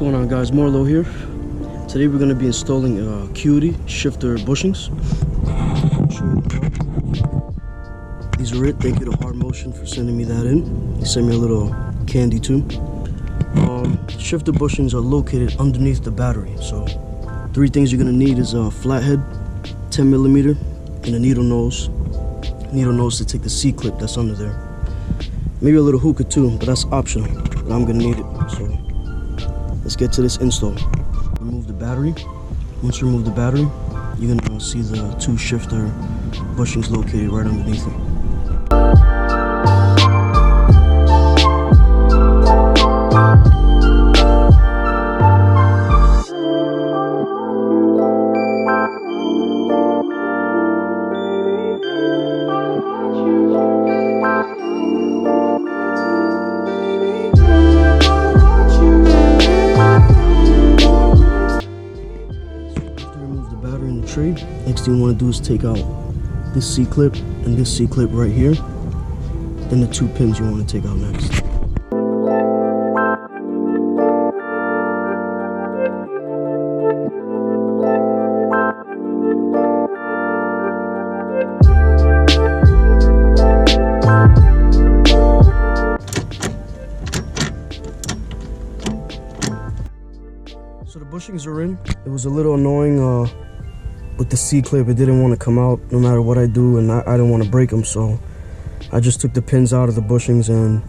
What's going on, guys? Marlo here. Today we're going to be installing Acuity shifter bushings. These are it. Thank you to Hard Motion for sending me that in. He sent me a little candy too. Shifter bushings are located underneath the battery. So 3 things you're going to need is a flathead, 10mm, and a needle nose. Needle nose to take the C-clip that's under there. Maybe a little hookah too, but that's optional. But I'm going to need it. So let's get to this install. Remove the battery. Once you remove the battery, you're going to see the 2 shifter bushings located right underneath it. Next thing you want to do is take out this C-clip and this C-clip right here. Then the 2 pins you want to take out next. So the bushings are in. It was a little annoying with the C-clip. It didn't want to come out no matter what I do, and I didn't want to break them, so I just took the pins out of the bushings and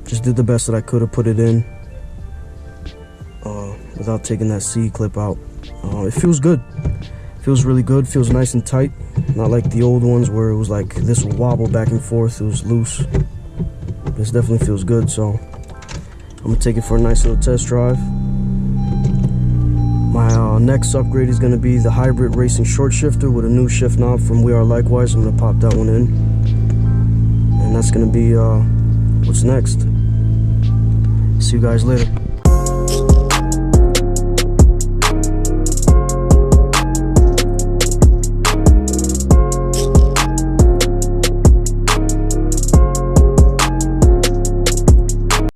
just did the best that I could to put it in without taking that C-clip out. It feels good. It feels really good. Feels nice and tight, not like the old ones where it was like this would wobble back and forth. It was loose. This definitely feels good, so I'm gonna take it for a nice little test drive. My next upgrade is going to be the hybrid racing short shifter with a new shift knob from We Are Likewise. I'm going to pop that one in, and that's going to be what's next. See you guys later.